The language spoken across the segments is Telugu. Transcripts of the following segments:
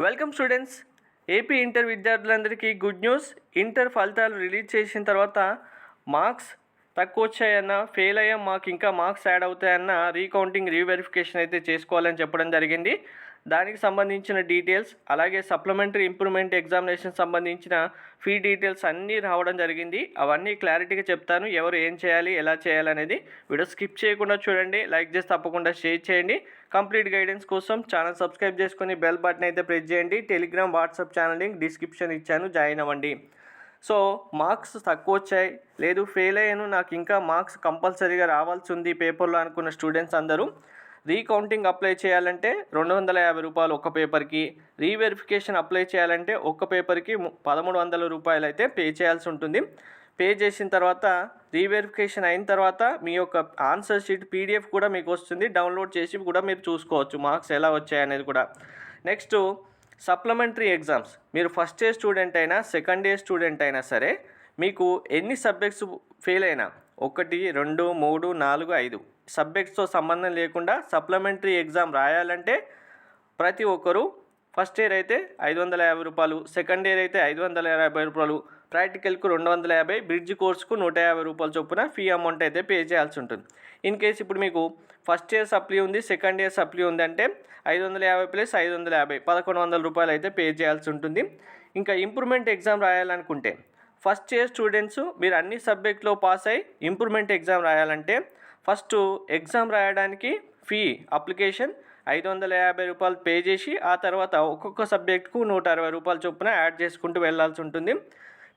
Welcome students. ఏపీ ఇంటర్ విద్యార్థులందరికీ గుడ్ న్యూస్. ఇంటర్ ఫలితాలు రిలీజ్ చేసిన తర్వాత మార్క్స్ తక్కువ వచ్చాయన్న, ఫెయిల్ అయ్యాం, మాకు ఇంకా మార్క్స్ యాడ్ అవుతాయన్న రీకౌంటింగ్ రీవెరిఫికేషన్ అయితే చేసుకోవాలని చెప్పడం జరిగింది. దానికి సంబంధించిన డీటెయిల్స్, అలాగే సప్లిమెంటరీ ఇంప్రూవ్మెంట్ ఎగ్జామినేషన్ సంబంధించిన ఫీ డీటెయిల్స్ అన్నీ రావడం జరిగింది. అవన్నీ క్లారిటీగా చెప్తాను. ఎవరు ఏం చేయాలి, ఎలా చేయాలనేది వీడియో స్కిప్ చేయకుండా చూడండి. లైక్ చేసి తప్పకుండా షేర్ చేయండి. కంప్లీట్ గైడెన్స్ కోసం ఛానల్ సబ్స్క్రైబ్ చేసుకొని బెల్ బటన్ అయితే ప్రెస్ చేయండి. Telegram, WhatsApp channel link description ఇచ్చాను, జాయిన్ అవ్వండి. సో మార్క్స్ తక్కువ వచ్చాయి, లేదు ఫెయిల్ అయ్యాను, నాకు ఇంకా మార్క్స్ కంపల్సరీగా రావాల్సి ఉంది పేపర్లో అనుకున్న స్టూడెంట్స్ అందరూ రీకౌంటింగ్ అప్లై చేయాలంటే 250 రూపాయలు ఒక పేపర్కి, రీవెరిఫికేషన్ అప్లై చేయాలంటే ఒక్క పేపర్కి 1300 రూపాయలు అయితే పే చేయాల్సి ఉంటుంది. పే చేసిన తర్వాత రీవెరిఫికేషన్ అయిన తర్వాత మీ యొక్క ఆన్సర్ షీట్ పీడిఎఫ్ కూడా మీకు వస్తుంది. డౌన్లోడ్ చేసి కూడా మీరు చూసుకోవచ్చు మార్క్స్ ఎలా వచ్చాయనేది కూడా. Next supplementary exams. మీరు ఫస్ట్ ఇయర్ స్టూడెంట్ అయినా, సెకండ్ ఇయర్ స్టూడెంట్ అయినా సరే, మీకు ఎన్ని సబ్జెక్ట్స్ ఫెయిల్ అయినా 1, 2, 3, 4, 5 సబ్జెక్ట్స్తో సంబంధం లేకుండా సప్లిమెంటరీ ఎగ్జామ్ రాయాలంటే ప్రతి ఒక్కరూ ఫస్ట్ ఇయర్ అయితే 550 రూపాయలు, సెకండ్ ఇయర్ అయితే 550 రూపాయలు, ప్రాక్టికల్కు 250, బ్రిడ్జ్ కోర్సుకు 150 రూపాయలు చొప్పున ఫీ అమౌంట్ అయితే పే చేయాల్సి ఉంటుంది. ఇన్ కేస్ ఇప్పుడు మీకు ఫస్ట్ ఇయర్ సప్లీ ఉంది, సెకండ్ ఇయర్ సప్లీ ఉంది అంటే 550 ప్లస్ 550 1100 రూపాయలు అయితే పే చేయాల్సి ఉంటుంది. ఇంకా ఇంప్రూవ్మెంట్ ఎగ్జామ్ రాయాలనుకుంటే ఫస్ట్ ఇయర్ స్టూడెంట్స్ మీరు అన్ని సబ్జెక్ట్లో పాస్ అయ్యి ఇంప్రూవ్మెంట్ ఎగ్జామ్ రాయాలంటే ఫస్ట్ ఎగ్జామ్ రాయడానికి ఫీ అప్లికేషన్ 550 రూపాయలు పే చేసి ఆ తర్వాత ఒక్కొక్క సబ్జెక్టుకు 160 రూపాయల చొప్పున యాడ్ చేసుకుంటూ వెళ్ళాల్సి ఉంటుంది.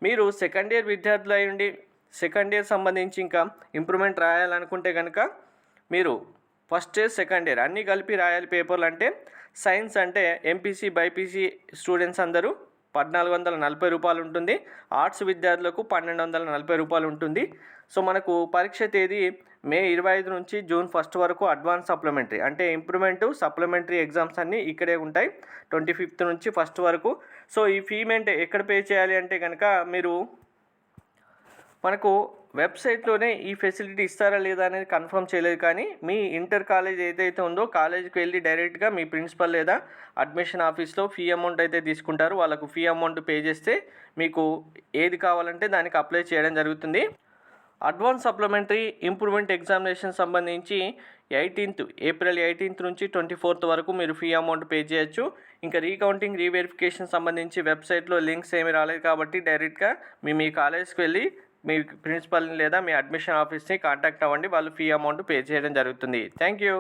మీరు సెకండ్ ఇయర్ విద్యార్థులు అయి ఉండి సెకండ్ ఇయర్ సంబంధించి ఇంకా ఇంప్రూవ్మెంట్ రాయాలనుకుంటే కనుక మీరు ఫస్ట్ ఇయర్, సెకండ్ ఇయర్ అన్నీ కలిపి రాయాలి పేపర్లు. అంటే సైన్స్ అంటే ఎంపీసీ, బైపీసీ స్టూడెంట్స్ అందరూ 1440 రూపాయలు ఉంటుంది. ఆర్ట్స్ విద్యార్థులకు 1240 రూపాయలు ఉంటుంది. సో మనకు పరీక్ష తేదీ మే 25 నుంచి జూన్ 1 వరకు అడ్వాన్స్ సప్లిమెంటరీ అంటే ఇంప్రూవ్మెంట్ సప్లిమెంటరీ ఎగ్జామ్స్ అన్నీ ఇక్కడే ఉంటాయి 25 నుంచి 1 వరకు. సో ఈ పేమెంట్ ఎక్కడ పే చేయాలి అంటే కనుక మీరు మనకు వెబ్సైట్లోనే ఈ ఫెసిలిటీ ఇస్తారా లేదా అనేది కన్ఫర్మ్ చేయలేదు, కానీ మీ ఇంటర్ కాలేజ్ ఏదైతే ఉందో కాలేజీకి వెళ్ళి డైరెక్ట్గా మీ ప్రిన్సిపల్ లేదా అడ్మిషన్ ఆఫీస్లో ఫీ అమౌంట్ అయితే తీసుకుంటారు. వాళ్ళకు ఫీ అమౌంట్ పే చేస్తే మీకు ఏది కావాలంటే దానికి అప్లై చేయడం జరుగుతుంది. అడ్వాన్స్ సప్లిమెంటరీ ఇంప్రూవ్మెంట్ ఎగ్జామినేషన్ సంబంధించి ఏప్రిల్ 18 నుంచి 24 వరకు మీరు ఫీ అమౌంట్ పే చేయొచ్చు. ఇంకా రీకౌంటింగ్ రీవెరిఫికేషన్ సంబంధించి వెబ్సైట్లో లింక్స్ ఏమీ రాలేదు కాబట్టి డైరెక్ట్గా మీ కాలేజ్కి వెళ్ళి మీ ప్రిన్సిపల్ని లేదా మీ అడ్మిషన్ ఆఫీస్ని కాంటాక్ట్ అవ్వండి. వాళ్ళు ఫీ అమౌంట్ పే చేయడం జరుగుతుంది. Thank you.